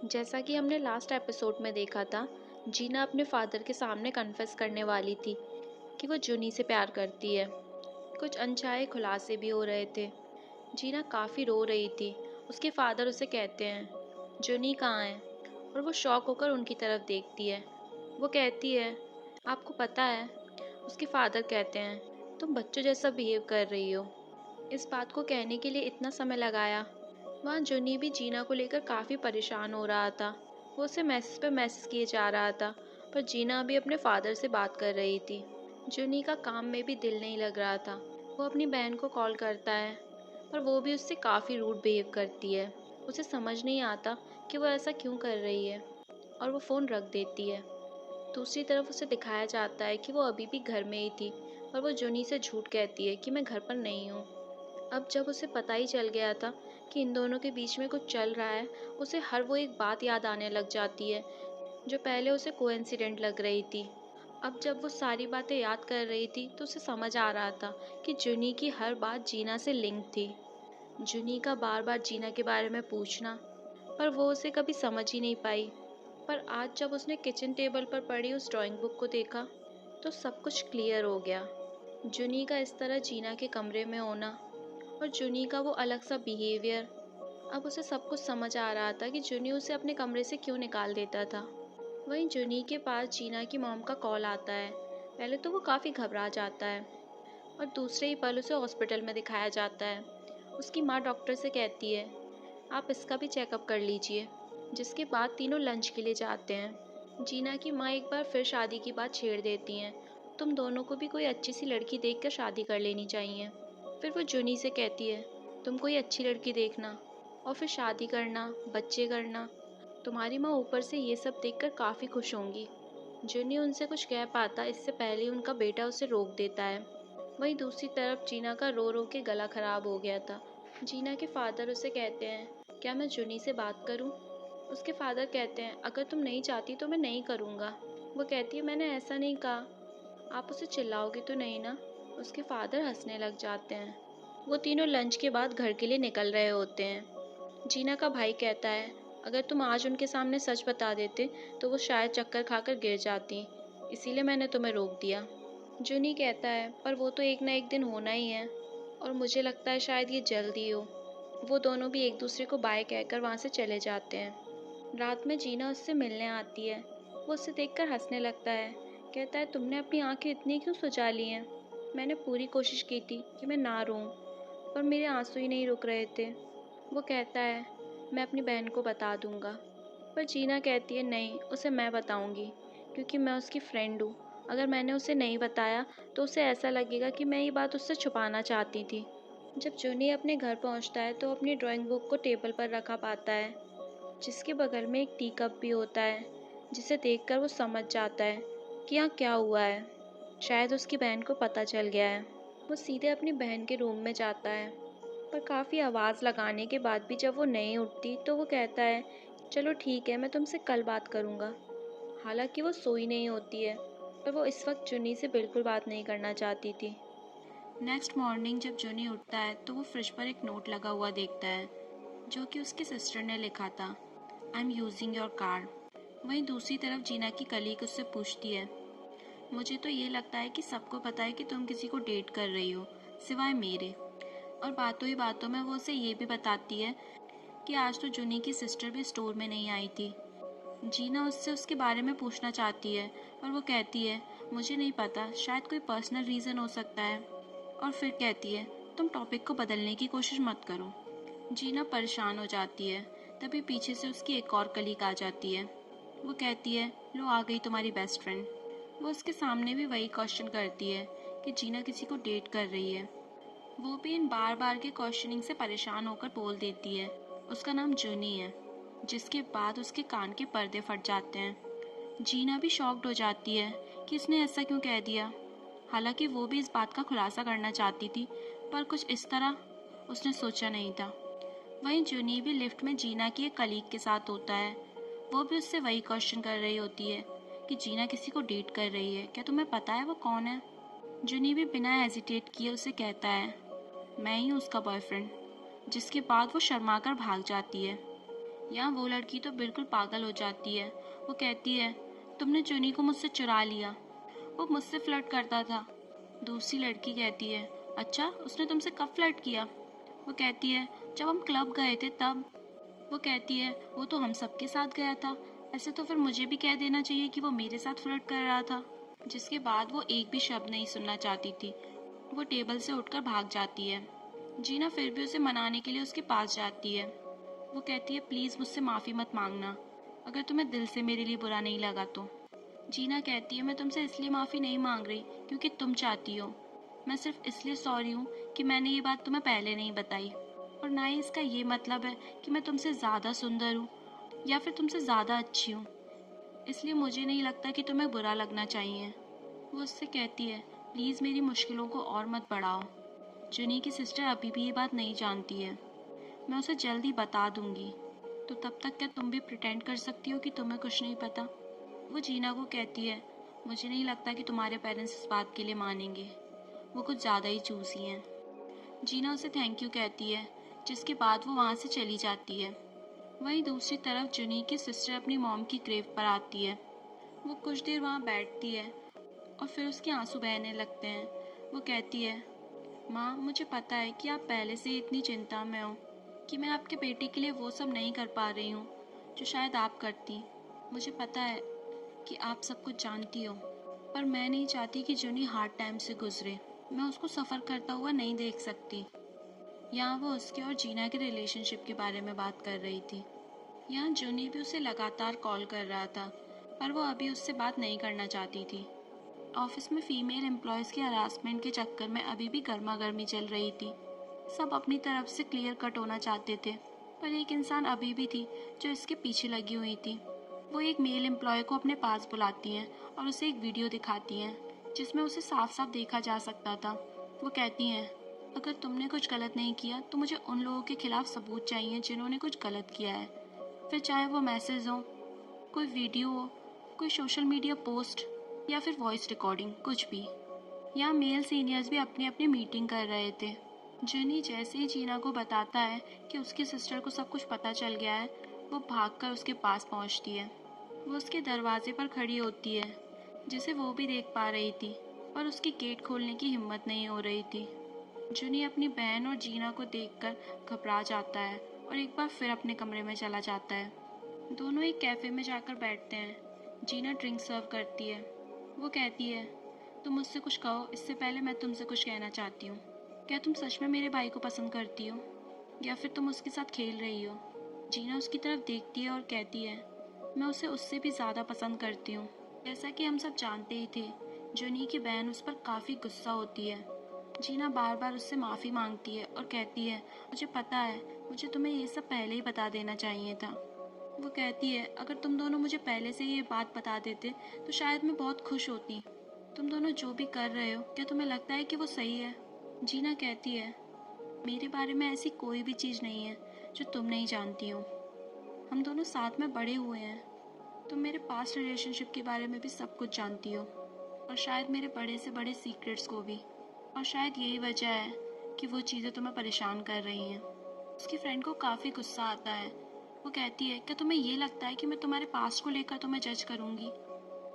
जैसा कि हमने लास्ट एपिसोड में देखा था, जीना अपने फादर के सामने कन्फेस करने वाली थी कि वो जुनी से प्यार करती है। कुछ अनचाहे खुलासे भी हो रहे थे। जीना काफ़ी रो रही थी। उसके फादर उसे कहते हैं, जुनी कहाँ है? और वो शॉक होकर उनकी तरफ देखती है। वो कहती है, आपको पता है? उसके फादर कहते हैं, तुम बच्चों जैसा बिहेव कर रही हो। इस बात को कहने के लिए इतना समय लगाया। वहाँ जुनी भी जीना को लेकर काफ़ी परेशान हो रहा था। वो उसे मैसेज पे मैसेज किए जा रहा था, पर जीना अभी अपने फादर से बात कर रही थी। जुनी का काम में भी दिल नहीं लग रहा था। वो अपनी बहन को कॉल करता है, पर वो भी उससे काफ़ी रूड बिहेव करती है। उसे समझ नहीं आता कि वो ऐसा क्यों कर रही है, और वो फ़ोन रख देती है। दूसरी तरफ उसे दिखाया जाता है कि वो अभी भी घर में ही थी, पर वो जुनी से झूठ कहती है कि मैं घर पर नहीं हूँ। अब जब उसे पता ही चल गया था कि इन दोनों के बीच में कुछ चल रहा है, उसे हर वो एक बात याद आने लग जाती है जो पहले उसे कोइंसिडेंट लग रही थी। अब जब वो सारी बातें याद कर रही थी तो उसे समझ आ रहा था कि जुनी की हर बात जीना से लिंक थी। जुनी का बार बार जीना के बारे में पूछना, पर वो उसे कभी समझ ही नहीं पाई। पर आज जब उसने किचन टेबल पर पड़ी उस ड्राइंग बुक को देखा तो सब कुछ क्लियर हो गया। जुनी का इस तरह जीना के कमरे में होना और जुनी का वो अलग सा बिहेवियर। अब उसे सब कुछ समझ आ रहा था कि जुनी उसे अपने कमरे से क्यों निकाल देता था। वहीं जुनी के पास जीना की मॉम का कॉल आता है। पहले तो वो काफ़ी घबरा जाता है, और दूसरे ही पल उसे हॉस्पिटल में दिखाया जाता है। उसकी माँ डॉक्टर से कहती है, आप इसका भी चेकअप कर लीजिए। जिसके बाद तीनों लंच के लिए जाते हैं। जीना की माँ एक बार फिर शादी की बात छेड़ देती हैं, तुम दोनों को भी कोई अच्छी सी लड़की देखकर शादी कर लेनी चाहिए। फिर वो जुनी से कहती है, तुम कोई अच्छी लड़की देखना और फिर शादी करना, बच्चे करना। तुम्हारी माँ ऊपर से ये सब देखकर काफ़ी खुश होंगी। जुनी उनसे कुछ कह पाता इससे पहले ही उनका बेटा उसे रोक देता है। वहीं दूसरी तरफ जीना का रो रो के गला खराब हो गया था। जीना के फादर उसे कहते हैं, क्या मैं जुनी से बात करूं? उसके फादर कहते हैं, अगर तुम नहीं चाहती तो मैं नहीं करूंगा। वो कहती है, मैंने ऐसा नहीं कहा। आप उसे चिल्लाओगे तो नहीं ना? उसके फादर हंसने लग जाते हैं। वो तीनों लंच के बाद घर के लिए निकल रहे होते हैं। जीना का भाई कहता है, अगर तुम आज उनके सामने सच बता देते तो वो शायद चक्कर खाकर गिर जाती, इसीलिए मैंने तुम्हें रोक दिया। जुनी कहता है, पर वो तो एक ना एक दिन होना ही है, और मुझे लगता है शायद ये जल्द ही हो। वो दोनों भी एक दूसरे को बाय कहकर वहाँ से चले जाते हैं। रात में जीना उससे मिलने आती है। वो उसे देखकर हंसने लगता है। कहता है, तुमने अपनी आंखें इतनी क्यों सुजा ली हैं? मैंने पूरी कोशिश की थी कि मैं ना रोऊं, पर मेरे आंसू ही नहीं रुक रहे थे। वो कहता है, मैं अपनी बहन को बता दूंगा। पर जीना कहती है, नहीं, उसे मैं बताऊंगी, क्योंकि मैं उसकी फ्रेंड हूँ। अगर मैंने उसे नहीं बताया तो उसे ऐसा लगेगा कि मैं ये बात उससे छुपाना चाहती थी। जब जूनी अपने घर पहुंचता है तो अपनी ड्राइंग बुक को टेबल पर रखा पाता है, जिसके बगल में एक टी कप भी होता है, जिसे देखकर वो समझ जाता है कि यहाँ क्या हुआ है। शायद उसकी बहन को पता चल गया है। वो सीधे अपनी बहन के रूम में जाता है, पर काफ़ी आवाज़ लगाने के बाद भी जब वो नहीं उठती तो वो कहता है, चलो ठीक है, मैं तुमसे कल बात करूँगा। हालांकि वो सोई नहीं होती है, पर वो इस वक्त जुनी से बिल्कुल बात नहीं करना चाहती थी। नेक्स्ट मॉर्निंग जब जुनी उठता है तो वो फ्रिज पर एक नोट लगा हुआ देखता है, जो कि उसकी सिस्टर ने लिखा था, I am using your car. वहीं दूसरी तरफ जीना की कलीग उससे पूछती है, मुझे तो ये लगता है कि सबको पता है कि तुम किसी को डेट कर रही हो, सिवाय मेरे। और बातों ही बातों में वो उसे ये भी बताती है कि आज तो जुनी की सिस्टर भी स्टोर में नहीं आई थी। जीना उससे उसके बारे में पूछना चाहती है, पर वो कहती है, मुझे नहीं पता, शायद कोई पर्सनल रीज़न हो सकता है। और फिर कहती है, तुम टॉपिक को बदलने की कोशिश मत करो। जीना परेशान हो जाती है। तभी पीछे से उसकी एक और कलीग आ जाती है। वो कहती है, लो आ गई तुम्हारी बेस्ट फ्रेंड। वो उसके सामने भी वही क्वेश्चन करती है कि जीना किसी को डेट कर रही है। वो भी इन बार बार के क्वेश्चनिंग से परेशान होकर बोल देती है, उसका नाम जूनी है। जिसके बाद उसके कान के पर्दे फट जाते हैं। जीना भी शॉक्ड हो जाती है कि इसने ऐसा क्यों कह दिया। हालांकि वो भी इस बात का खुलासा करना चाहती थी, पर कुछ इस तरह उसने सोचा नहीं था। वहीं जूनी भी लिफ्ट में जीना की एक कलीग के साथ होता है। वो भी उससे वही क्वेश्चन कर रही होती है कि जीना किसी को डेट कर रही है, क्या तुम्हें पता है वो कौन है? जूनी भी बिना हेजिटेट किए उसे कहता है, मैं ही हूँ उसका बॉयफ्रेंड। जिसके बाद वो शर्मा कर भाग जाती है। यहाँ वो लड़की तो बिल्कुल पागल हो जाती है। वो कहती है, तुमने जुनी को मुझसे चुरा लिया, वो मुझसे फ्लर्ट करता था। दूसरी लड़की कहती है, अच्छा उसने तुमसे कब फ्लर्ट किया? वो कहती है, जब हम क्लब गए थे तब। वो कहती है, वो तो हम सबके साथ गया था, ऐसे तो फिर मुझे भी कह देना चाहिए कि वो मेरे साथ फ्लर्ट कर रहा था। जिसके बाद वो एक भी शब्द नहीं सुनना चाहती थी। वो टेबल से उठकर भाग जाती है। जीना फिर भी उसे मनाने के लिए उसके पास जाती है। वो कहती है, प्लीज़ मुझसे माफ़ी मत मांगना, अगर तुम्हें दिल से मेरे लिए बुरा नहीं लगा तो। जीना कहती है, मैं तुमसे इसलिए माफ़ी नहीं मांग रही क्योंकि तुम चाहती हो। मैं सिर्फ इसलिए सॉरी हूँ कि मैंने ये बात तुम्हें पहले नहीं बताई, और ना ही इसका ये मतलब है कि मैं तुमसे ज़्यादा सुंदर हूँ या फिर तुमसे ज़्यादा अच्छी हूँ, इसलिए मुझे नहीं लगता कि तुम्हें बुरा लगना चाहिए। वो उससे कहती है, प्लीज़ मेरी मुश्किलों को और मत बढ़ाओ। जुनी की सिस्टर अभी भी ये बात नहीं जानती है, मैं उसे जल्द ही बता दूंगी, तो तब तक क्या तुम भी प्रिटेंड कर सकती हो कि तुम्हें कुछ नहीं पता? वो जीना को कहती है, मुझे नहीं लगता कि तुम्हारे पेरेंट्स इस बात के लिए मानेंगे, वो कुछ ज़्यादा ही चूसी हैं। जीना उसे थैंक यू कहती है, जिसके बाद वो वहाँ से चली जाती है। वहीं दूसरी तरफ जुनी की सिस्टर अपनी मॉम की ग्रेव पर आती है। वो कुछ देर वहाँ बैठती है और फिर उसके आंसू बहने लगते हैं। वो कहती है, माँ मुझे पता है कि आप पहले से ही इतनी चिंता में हो कि मैं आपके बेटे के लिए वो सब नहीं कर पा रही हूँ जो शायद आप करती। मुझे पता है कि आप सब कुछ जानती हो, पर मैं नहीं चाहती कि जुनी हार्ड टाइम से गुजरे। मैं उसको सफ़र करता हुआ नहीं देख सकती। यहाँ वो उसके और जीना के रिलेशनशिप के बारे में बात कर रही थी। यहाँ जुनी भी उसे लगातार कॉल कर रहा था, पर वो अभी उससे बात नहीं करना चाहती थी। ऑफिस में फीमेल एम्प्लॉयज़ के हरासमेंट के चक्कर में अभी भी गर्मा गर्मी चल रही थी। सब अपनी तरफ से क्लियर कट होना चाहते थे, पर एक इंसान अभी भी थी जो इसके पीछे लगी हुई थी। वो एक मेल एम्प्लॉय को अपने पास बुलाती हैं और उसे एक वीडियो दिखाती हैं जिसमें उसे साफ साफ देखा जा सकता था। वो कहती हैं, अगर तुमने कुछ गलत नहीं किया तो मुझे उन लोगों के खिलाफ सबूत चाहिए जिन्होंने कुछ गलत किया है, फिर चाहे वो मैसेज हो, कोई वीडियो हो, कोई सोशल मीडिया पोस्ट या फिर वॉइस रिकॉर्डिंग, कुछ भी। यहाँ मेल सीनियर्स भी अपनी अपनी मीटिंग कर रहे थे। जुनी जैसे ही जीना को बताता है कि उसकी सिस्टर को सब कुछ पता चल गया है, वो भागकर उसके पास पहुंचती है। वो उसके दरवाजे पर खड़ी होती है, जिसे वो भी देख पा रही थी, पर उसकी गेट खोलने की हिम्मत नहीं हो रही थी। जुनी अपनी बहन और जीना को देखकर घबरा जाता है और एक बार फिर अपने कमरे में चला जाता है। दोनों एक कैफ़े में जाकर बैठते हैं। जीना ड्रिंक सर्व करती है। वो कहती है, तुम मुझसे कुछ कहो, इससे पहले मैं तुमसे कुछ कहना चाहती हूँ। क्या तुम सच में मेरे भाई को पसंद करती हो या फिर तुम उसके साथ खेल रही हो? जीना उसकी तरफ देखती है और कहती है, मैं उसे उससे भी ज़्यादा पसंद करती हूँ। जैसा कि हम सब जानते ही थे, जुनी की बहन उस पर काफ़ी गुस्सा होती है। जीना बार बार उससे माफ़ी मांगती है और कहती है, मुझे पता है, मुझे तुम्हें ये सब पहले ही बता देना चाहिए था। वो कहती है, अगर तुम दोनों मुझे पहले से ये बात बता देते तो शायद मैं बहुत खुश होती। तुम दोनों जो भी कर रहे हो, क्या तुम्हें लगता है कि वो सही है? जीना कहती है, मेरे बारे में ऐसी कोई भी चीज़ नहीं है जो तुम नहीं जानती हो। हम दोनों साथ में बड़े हुए हैं। तुम मेरे पास्ट रिलेशनशिप के बारे में भी सब कुछ जानती हो, और शायद मेरे बड़े से बड़े सीक्रेट्स को भी। और शायद यही वजह है कि वो चीज़ें तुम्हें परेशान कर रही हैं। उसकी फ्रेंड को काफ़ी गुस्सा आता है। वो कहती है, क्या तुम्हें ये लगता है कि मैं तुम्हारे पास्ट को लेकर तुम्हें जज करूँगी?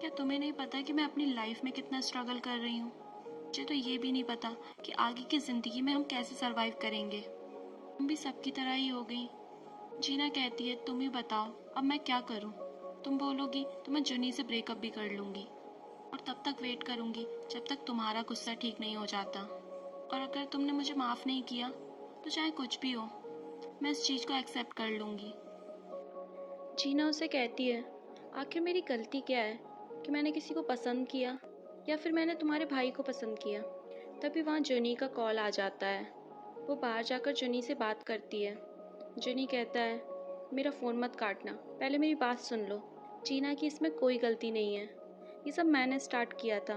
क्या तुम्हें नहीं पता कि मैं अपनी लाइफ में कितना स्ट्रगल कर रही हूँ? मुझे तो ये भी नहीं पता कि आगे की ज़िंदगी में हम कैसे सरवाइव करेंगे। तुम भी सबकी तरह ही हो गई। जीना कहती है, तुम ही बताओ अब मैं क्या करूँ? तुम बोलोगी तो मैं जुनी से ब्रेकअप भी कर लूँगी, और तब तक वेट करूँगी जब तक तुम्हारा गुस्सा ठीक नहीं हो जाता। और अगर तुमने मुझे माफ़ नहीं किया तो चाहे कुछ भी हो, मैं इस चीज़ को एक्सेप्ट कर लूँगी। जीना उसे कहती है, आखिर मेरी गलती क्या है कि मैंने किसी को पसंद किया या फिर मैंने तुम्हारे भाई को पसंद किया? तभी वहाँ जुनी का कॉल आ जाता है। वो बाहर जाकर जुनी से बात करती है। जुनी कहता है, मेरा फ़ोन मत काटना, पहले मेरी बात सुन लो। जीना की इसमें कोई गलती नहीं है, ये सब मैंने स्टार्ट किया था।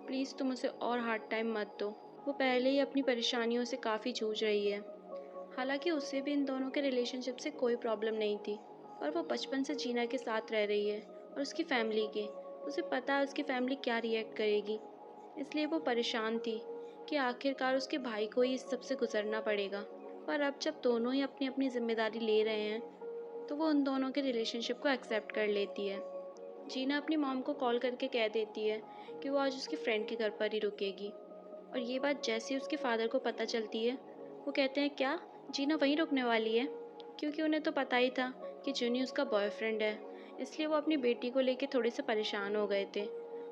प्लीज़ तुम उसे और हार्ड टाइम मत दो। वो पहले ही अपनी परेशानियों से काफ़ी जूझ रही है। हालांकि उसे भी इन दोनों के रिलेशनशिप से कोई प्रॉब्लम नहीं थी, पर वो बचपन से जीना के साथ रह रही है और उसकी फैमिली के, उसे पता है उसकी फैमिली क्या रिएक्ट करेगी। इसलिए वो परेशान थी कि आखिरकार उसके भाई को ही इस सब से गुजरना पड़ेगा। पर अब जब दोनों ही अपनी अपनी जिम्मेदारी ले रहे हैं, तो वो उन दोनों के रिलेशनशिप को एक्सेप्ट कर लेती है। जीना अपनी मॉम को कॉल करके कह देती है कि वो आज उसकी फ्रेंड के घर पर ही रुकेगी, और ये बात जैसे ही उसके फादर को पता चलती है, वो कहते हैं क्या जीना वहीं रुकने वाली है, क्योंकि उन्हें तो पता ही था कि जुनी उसका बॉयफ्रेंड है। इसलिए वो अपनी बेटी को लेकर थोड़े से परेशान हो गए थे,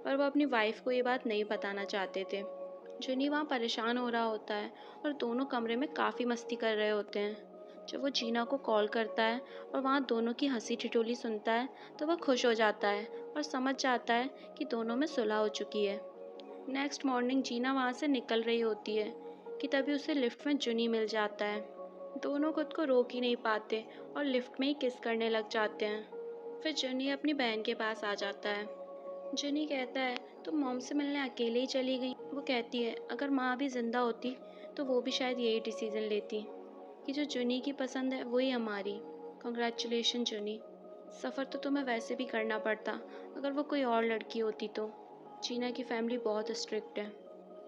पर वो अपनी वाइफ को ये बात नहीं बताना चाहते थे। जुनी वहाँ परेशान हो रहा होता है और दोनों कमरे में काफ़ी मस्ती कर रहे होते हैं। जब वो जीना को कॉल करता है और वहाँ दोनों की हंसी ठिठोली सुनता है, तो वह खुश हो जाता है और समझ जाता है कि दोनों में सुलह हो चुकी है। नेक्स्ट मॉर्निंग जीना वहाँ से निकल रही होती है कि तभी उसे लिफ्ट में जुनी मिल जाता है। दोनों खुद को रोक ही नहीं पाते और लिफ्ट में ही किस करने लग जाते हैं। फिर जुनी अपनी बहन के पास आ जाता है। जुनी कहता है तुम मॉम से मिलने अकेले ही चली गई। वो कहती है अगर माँ अभी जिंदा होती तो वो भी शायद यही डिसीजन लेती कि जो जुनी की पसंद है वही हमारी। कॉन्ग्रेचुलेशन जुनी, सफ़र तो तुम्हें वैसे भी करना पड़ता अगर वो कोई और लड़की होती तो। जीना की फैमिली बहुत स्ट्रिक्ट है।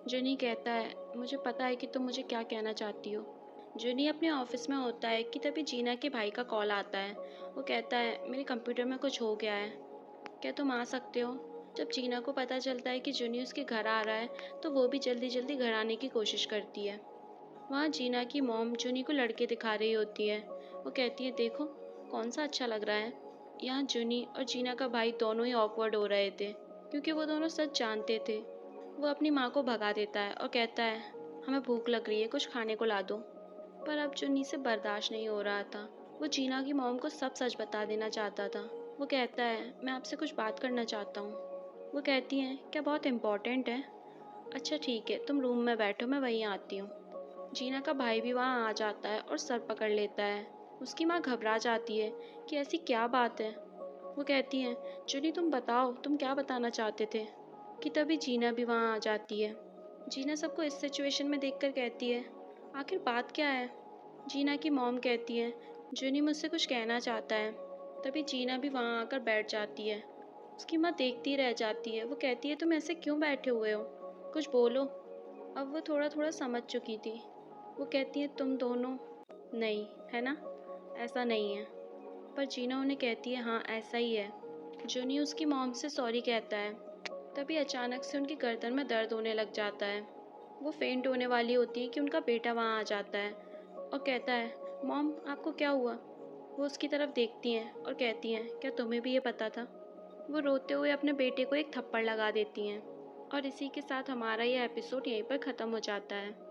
जुनी कहता है मुझे पता है कि तुम मुझे क्या कहना चाहती हो। जुनी अपने ऑफिस में होता है कि तभी जीना के भाई का कॉल आता है। वो कहता है मेरे कंप्यूटर में कुछ हो गया है, क्या तुम आ सकते हो। जब जीना को पता चलता है कि जुनी उसके घर आ रहा है, तो वो भी जल्दी जल्दी घर आने की कोशिश करती है। वहाँ जीना की मॉम जुनी को लड़के दिखा रही होती है। वो कहती है देखो कौन सा अच्छा लग रहा है। यहाँ जुनी और जीना का भाई दोनों ही ऑकवर्ड हो रहे थे, क्योंकि वो दोनों सच जानते थे। वो अपनी माँ को भगा देता है और कहता है हमें भूख लग रही है, कुछ खाने को ला दो। पर अब जुन्नी से बर्दाश्त नहीं हो रहा था। वो जीना की मॉम को सब सच बता देना चाहता था। वो कहता है मैं आपसे कुछ बात करना चाहता हूँ। वो कहती हैं क्या बहुत इम्पोर्टेंट है। अच्छा ठीक है, तुम रूम में बैठो, मैं वहीं आती हूँ। जीना का भाई भी वहाँ आ जाता है और सर पकड़ लेता है। उसकी माँ घबरा जाती है कि ऐसी क्या बात है। वो कहती हैं जुनी तुम बताओ, तुम क्या बताना चाहते थे। कि तभी जीना भी वहाँ आ जाती है। जीना सबको इस सिचुएशन में देखकर कहती है आखिर बात क्या है। जीना की मॉम कहती है जुनी मुझसे कुछ कहना चाहता है। तभी जीना भी वहाँ आकर बैठ जाती है। उसकी माँ देखती रह जाती है। वो कहती है तुम ऐसे क्यों बैठे हुए हो, कुछ बोलो। अब वो थोड़ा थोड़ा समझ चुकी थी। वो कहती है तुम दोनों, नहीं है ना, ऐसा नहीं है। पर जीना उन्हें कहती है हाँ ऐसा ही है। जुनी उसकी मॉम से सॉरी कहता है। तभी अचानक से उनकी गर्दन में दर्द होने लग जाता है। वो फेंट होने वाली होती है कि उनका बेटा वहाँ आ जाता है और कहता है मॉम आपको क्या हुआ। वो उसकी तरफ देखती हैं और कहती हैं क्या तुम्हें भी ये पता था। वो रोते हुए अपने बेटे को एक थप्पड़ लगा देती हैं। और इसी के साथ हमारा यह एपिसोड यहीं पर ख़त्म हो जाता है।